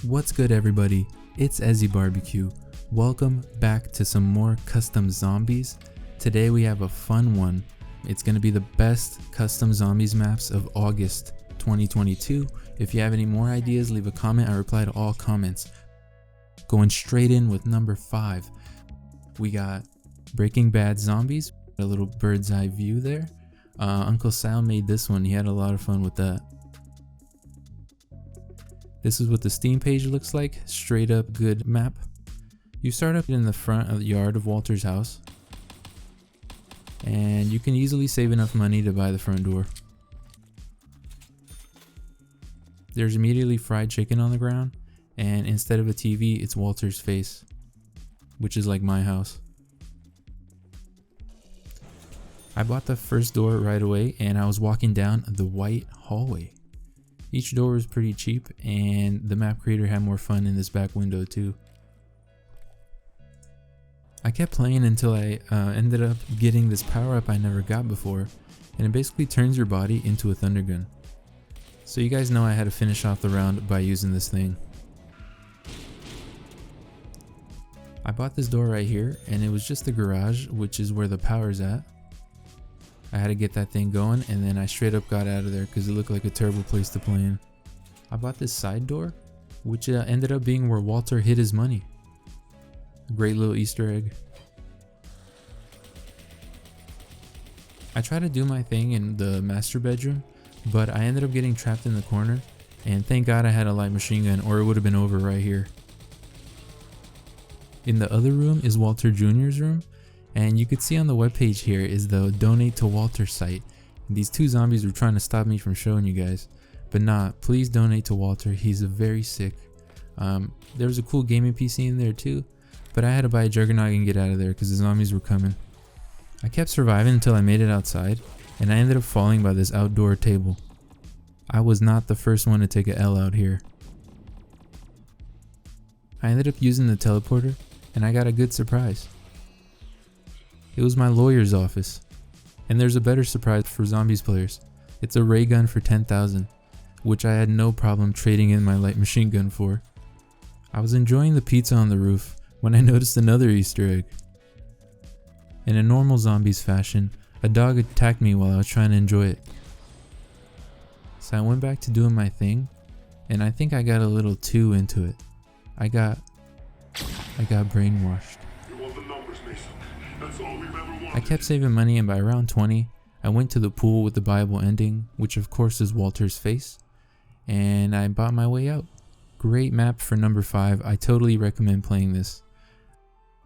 What's good everybody, it's Ezzy Barbecue. Welcome back to some more custom zombies. Today we have a fun one. It's going to be the best custom zombies maps of August 2022. If you have any more ideas, leave a comment. I reply to all comments. Going straight in with number 5. We got Breaking Bad Zombies, a little bird's eye view there. Uncle Sal made this one, he had a lot of fun with that. This is what the Steam page looks like, straight up good map. You start up in the front of the yard of Walter's house, and you can easily save enough money to buy the front door. There's immediately fried chicken on the ground, and instead of a TV, it's Walter's face, which is like my house. I bought the first door right away, and I was walking down the white hallway. Each door was pretty cheap, and the map creator had more fun in this back window too. I kept playing until I ended up getting this power up I never got before, and it basically turns your body into a thunder gun. So you guys know I had to finish off the round by using this thing. I bought this door right here, and it was just the garage, which is where the power's at. I had to get that thing going, and then I straight up got out of there because it looked like a terrible place to play in. I bought this side door, which ended up being where Walter hid his money. A great little Easter egg. I tried to do my thing in the master bedroom, but I ended up getting trapped in the corner, and thank God I had a light machine gun or it would have been over right here. In the other room is Walter Jr.'s room. And you could see on the webpage here is the donate to Walter site. These two zombies were trying to stop me from showing you guys. But nah, please donate to Walter. He's very sick. There was a cool gaming PC in there too. But I had to buy a Juggernaut and get out of there because the zombies were coming. I kept surviving until I made it outside. And I ended up falling by this outdoor table. I was not the first one to take an L out here. I ended up using the teleporter. And I got a good surprise. It was my lawyer's office. And there's a better surprise for zombies players. It's a ray gun for 10,000, which I had no problem trading in my light machine gun for. I was enjoying the pizza on the roof when I noticed another Easter egg. In a normal zombies fashion, a dog attacked me while I was trying to enjoy it. So I went back to doing my thing, and I think I got a little too into it. I got brainwashed. I kept saving money, and by round 20, I went to the pool with the Bible ending, which of course is Walter's face, and I bought my way out. Great map for number 5. I totally recommend playing this.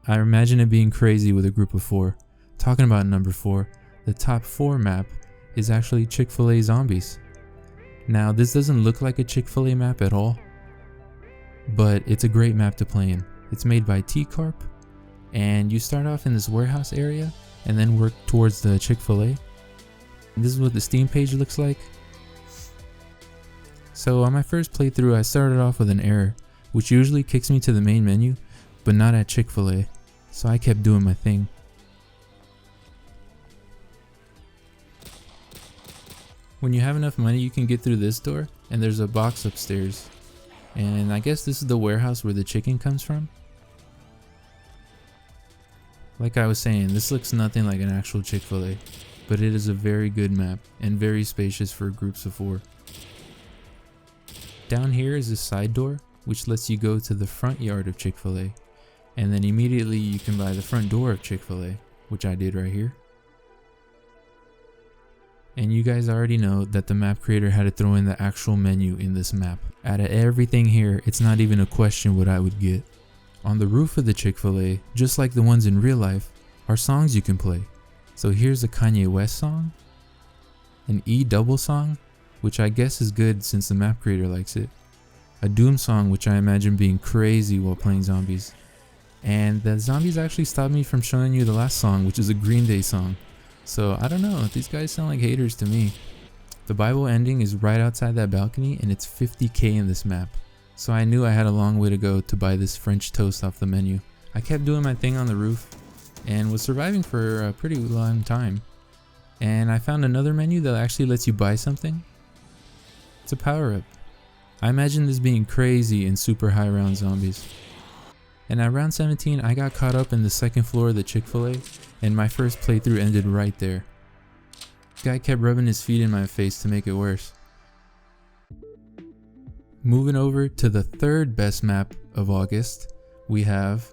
I imagine it being crazy with a group of 4. Talking about number 4, the top 4 map is actually Chickfila Zombies. Now this doesn't look like a Chick-fil-A map at all, but it's a great map to play in. It's made by T-Carp, and you start off in this warehouse area and then work towards the Chick-fil-A. This is what the Steam page looks like. So on my first playthrough, I started off with an error, which usually kicks me to the main menu, but not at Chick-fil-A, so I kept doing my thing. When you have enough money, you can get through this door, and there's a box upstairs. And I guess this is the warehouse where the chicken comes from. Like I was saying, this looks nothing like an actual Chick-fil-A, but it is a very good map and very spacious for groups of 4. Down here is a side door, which lets you go to the front yard of Chick-fil-A, and then immediately you can buy the front door of Chick-fil-A, which I did right here. And you guys already know that the map creator had to throw in the actual menu in this map. Out of everything here, it's not even a question what I would get. On the roof of the Chick-fil-A, just like the ones in real life, are songs you can play. So here's a Kanye West song, an E-double song, which I guess is good since the map creator likes it, a Doom song which I imagine being crazy while playing zombies, and the zombies actually stopped me from showing you the last song, which is a Green Day song. So I don't know, these guys sound like haters to me. The Bible ending is right outside that balcony, and it's 50k in this map. So I knew I had a long way to go to buy this French toast off the menu. I kept doing my thing on the roof and was surviving for a pretty long time. And I found another menu that actually lets you buy something. It's a power up. I imagine this being crazy in super high round zombies. And at round 17, I got caught up in the second floor of the Chick-fil-A, and my first playthrough ended right there. This guy kept rubbing his feet in my face to make it worse. Moving over to the third best map of August, we have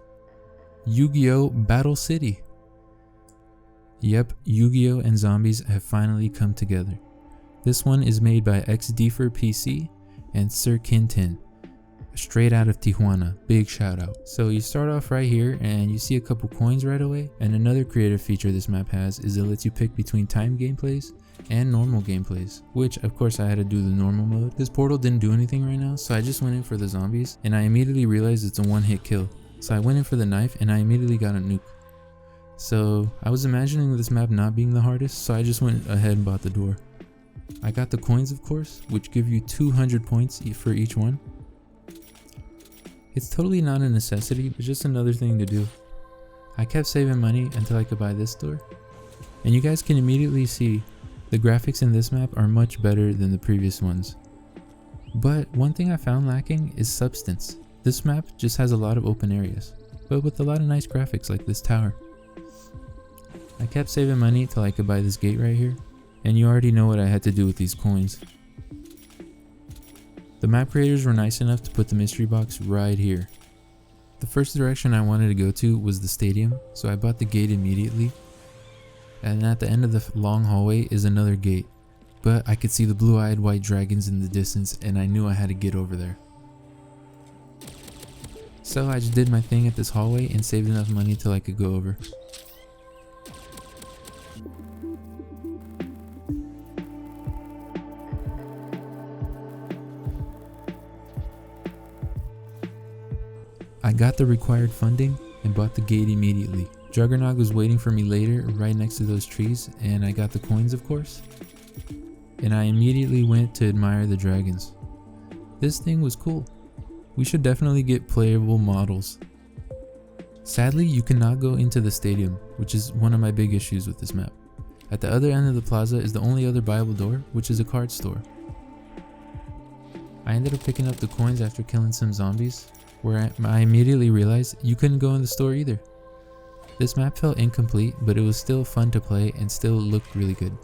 YuGiOh Battle City. Yep, YuGiOh and zombies have finally come together. This one is made by XD for PC and Sir Kintin, straight out of Tijuana. Big shout out. So you start off right here and you see a couple coins right away. And another creative feature this map has is it lets you pick between time gameplays and normal gameplays, which of course I had to do the normal mode. This portal didn't do anything right now, so I just went in for the zombies and I immediately realized it's a one-hit kill. So I went in for the knife and I immediately got a nuke. So I was imagining this map not being the hardest, so I just went ahead and bought the door. I got the coins, of course, which give you 200 points for each one. It's totally not a necessity, but just another thing to do. I kept saving money until I could buy this door. And you guys can immediately see the graphics in this map are much better than the previous ones. But one thing I found lacking is substance. This map just has a lot of open areas, but with a lot of nice graphics like this tower. I kept saving money till I could buy this gate right here, and you already know what I had to do with these coins. The map creators were nice enough to put the mystery box right here. The first direction I wanted to go to was the stadium, so I bought the gate immediately. And at the end of the long hallway is another gate, but I could see the blue-eyed white dragons in the distance and I knew I had to get over there. So I just did my thing at this hallway and saved enough money till I could go over. I got the required funding and bought the gate immediately. Juggernog was waiting for me later right next to those trees, and I got the coins, of course. And I immediately went to admire the dragons. This thing was cool. We should definitely get playable models. Sadly, you cannot go into the stadium, which is one of my big issues with this map. At the other end of the plaza is the only other buyable door, which is a card store. I ended up picking up the coins after killing some zombies, where I immediately realized you couldn't go in the store either. This map felt incomplete, but it was still fun to play and still looked really good.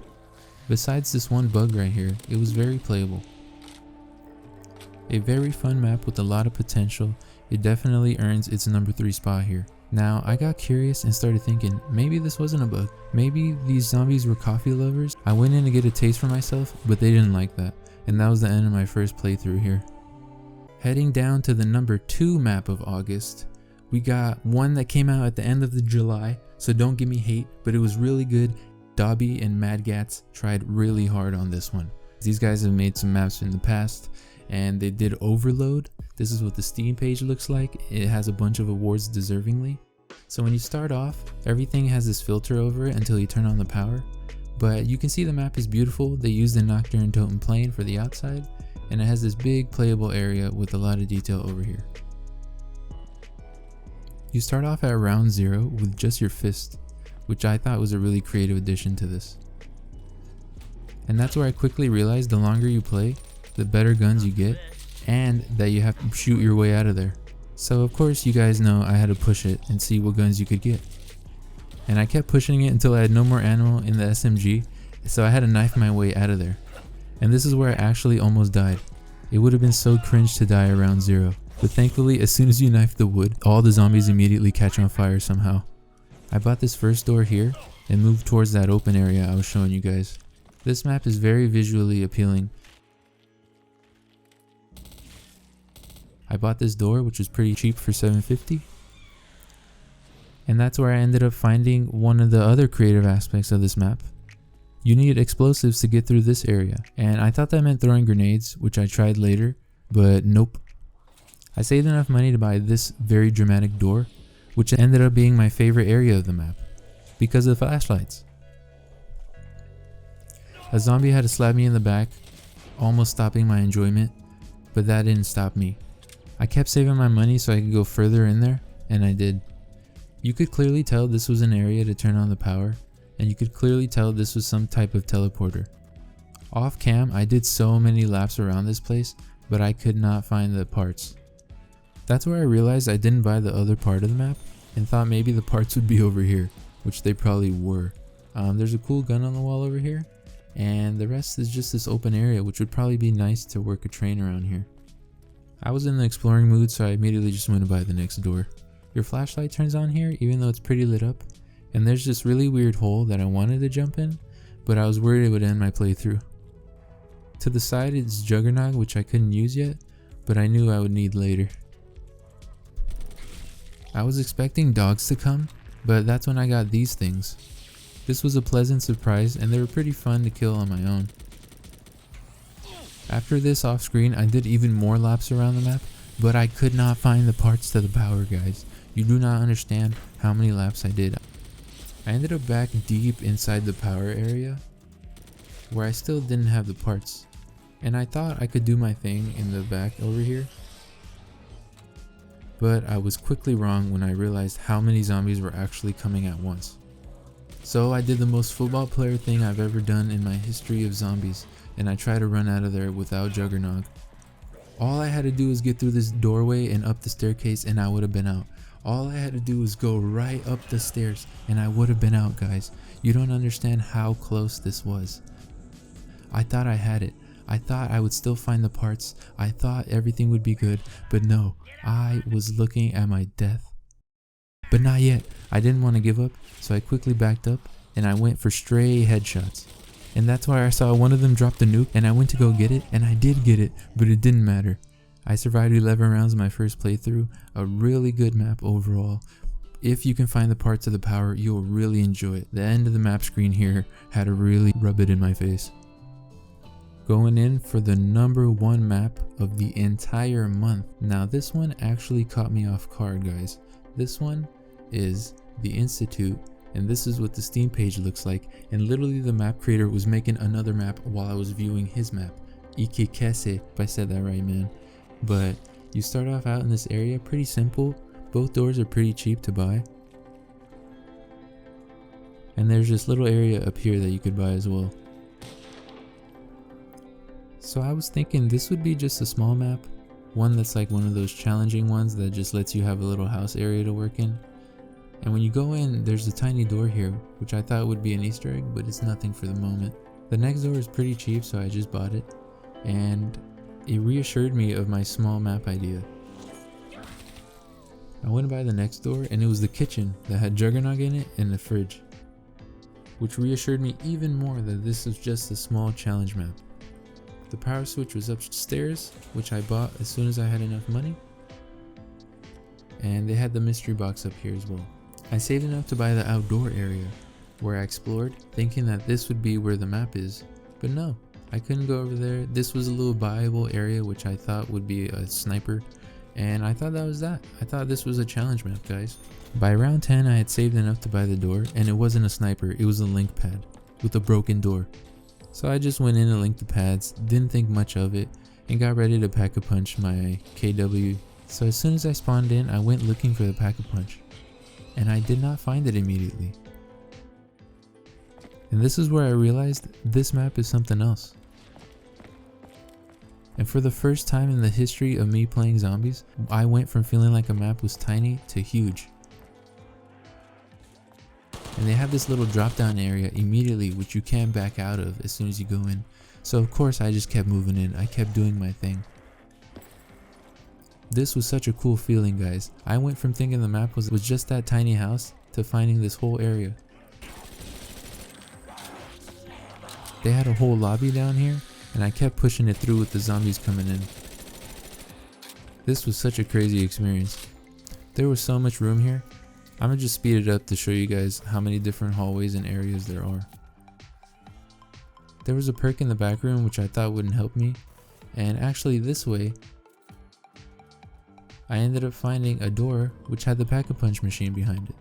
Besides this one bug right here, it was very playable. A very fun map with a lot of potential. It definitely earns its number 3 spot here. Now, I got curious and started thinking, maybe this wasn't a bug. Maybe these zombies were coffee lovers. I went in to get a taste for myself, but they didn't like that. And that was the end of my first playthrough here. Heading down to the number 2 map of August, we got one that came out at the end of the July, so don't give me hate, but it was really good. Dobby and Madgats tried really hard on this one. These guys have made some maps in the past, and they did Overload. This is what the Steam page looks like. It has a bunch of awards deservingly. So when you start off, everything has this filter over it until you turn on the power. But you can see the map is beautiful. They used the Nocturne Totem Plane for the outside, and it has this big playable area with a lot of detail over here. You start off at round 0 with just your fist, which I thought was a really creative addition to this. And that's where I quickly realized the longer you play, the better guns you get, and that you have to shoot your way out of there. So of course you guys know I had to push it and see what guns you could get. And I kept pushing it until I had no more ammo in the SMG, so I had to knife my way out of there. And this is where I actually almost died. It would have been so cringe to die around 0, but thankfully as soon as you knife the wood, all the zombies immediately catch on fire somehow. I bought this first door here and moved towards that open area I was showing you guys. This map is very visually appealing. I bought this door, which was pretty cheap for $7.50. And that's where I ended up finding one of the other creative aspects of this map. You need explosives to get through this area, and I thought that meant throwing grenades, which I tried later, but nope. I saved enough money to buy this very dramatic door, which ended up being my favorite area of the map, because of the flashlights. A zombie had to slap me in the back, almost stopping my enjoyment, but that didn't stop me. I kept saving my money so I could go further in there, and I did. You could clearly tell this was an area to turn on the power, and you could clearly tell this was some type of teleporter. Off cam, I did so many laps around this place, but I could not find the parts. That's where I realized I didn't buy the other part of the map and thought maybe the parts would be over here, which they probably were. There's a cool gun on the wall over here, and the rest is just this open area, which would probably be nice to work a train around here. I was in the exploring mood, so I immediately just went to buy the next door. Your flashlight turns on here even though it's pretty lit up, and there's this really weird hole that I wanted to jump in, but I was worried it would end my playthrough. To the side is Juggernaut, which I couldn't use yet, but I knew I would need later. I was expecting dogs to come, but that's when I got these things. This was a pleasant surprise, and they were pretty fun to kill on my own. After this off screen, I did even more laps around the map, but I could not find the parts to the power, guys. You do not understand how many laps I did. I ended up back deep inside the power area, where I still didn't have the parts, and I thought I could do my thing in the back over here. But I was quickly wrong when I realized how many zombies were actually coming at once. So I did the most football player thing I've ever done in my history of zombies, and I tried to run out of there without Juggernaut. All I had to do was get through this doorway and up the staircase and I would have been out. All I had to do was go right up the stairs and I would have been out, guys. You don't understand how close this was. I thought I had it. I thought I would still find the parts. I thought everything would be good, but no, I was looking at my death. But not yet. I didn't want to give up, so I quickly backed up and I went for stray headshots. And that's why I saw one of them drop the nuke and I went to go get it, and I did get it, but it didn't matter. I survived 11 rounds in my first playthrough, a really good map overall. If you can find the parts of the power, you'll really enjoy it. The end of the map screen here had to really rub it in my face. Going in for the #1 map of the entire month. Now this one actually caught me off guard, guys. This one is the Institute, and this is what the Steam page looks like, and literally the map creator was making another map while I was viewing his map. Ikekese, if I said that right, man. But you start off out in this area, pretty simple. Both doors are pretty cheap to buy. And there's this little area up here that you could buy as well. So I was thinking this would be just a small map, one that's like one of those challenging ones that just lets you have a little house area to work in. And when you go in, there's a tiny door here, which I thought would be an Easter egg, but it's nothing for the moment. The next door is pretty cheap, so I just bought it, and it reassured me of my small map idea. I went by the next door, and it was the kitchen that had Juggernaut in it and the fridge, which reassured me even more that this was just a small challenge map. The power switch was upstairs, which I bought as soon as I had enough money, and they had the mystery box up here as well. I saved enough to buy the outdoor area, where I explored, thinking that this would be where the map is, but no, I couldn't go over there. This was a little buyable area, which I thought would be a sniper, and I thought that was that. I thought this was a challenge map, guys. By round 10, I had saved enough to buy the door, and it wasn't a sniper, it was a link pad with a broken door. So I just went in and linked the pads, didn't think much of it, and got ready to pack-a-punch my KW. So as soon as I spawned in, I went looking for the pack-a-punch, and I did not find it immediately. And this is where I realized this map is something else. And for the first time in the history of me playing zombies, I went from feeling like a map was tiny to huge. And they have this little drop down area immediately, which you can't back out of as soon as you go in. So of course I just kept moving in, I kept doing my thing. This was such a cool feeling, guys. I went from thinking the map was just that tiny house to finding this whole area. They had a whole lobby down here, and I kept pushing it through with the zombies coming in. This was such a crazy experience. There was so much room here. I'm gonna just speed it up to show you guys how many different hallways and areas there are. There was a perk in the back room which I thought wouldn't help me, and actually this way I ended up finding a door which had the pack-a-punch machine behind it.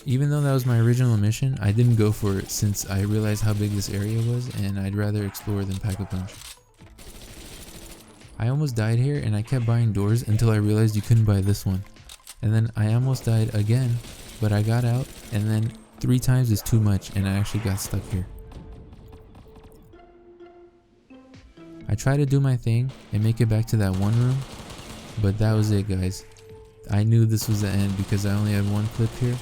Even though that was my original mission, I didn't go for it since I realized how big this area was, and I'd rather explore than pack-a-punch. I almost died here, and I kept buying doors until I realized you couldn't buy this one. And then I almost died again, but I got out, and then 3 times is too much, and I actually got stuck here. I tried to do my thing and make it back to that one room, but that was it, guys. I knew this was the end because I only had one clip here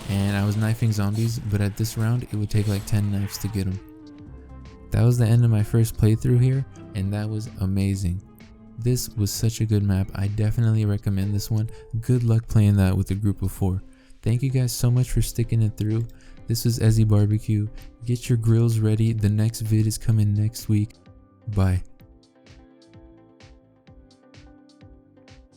and I was knifing zombies, but at this round it would take like 10 knives to get them. That was the end of my first playthrough here, and that was amazing. This was such a good map. I definitely recommend this one. Good luck playing that with a group of 4. Thank you guys so much for sticking it through. This was Ezzy Barbecue. Get your grills ready. The next vid is coming next week. Bye.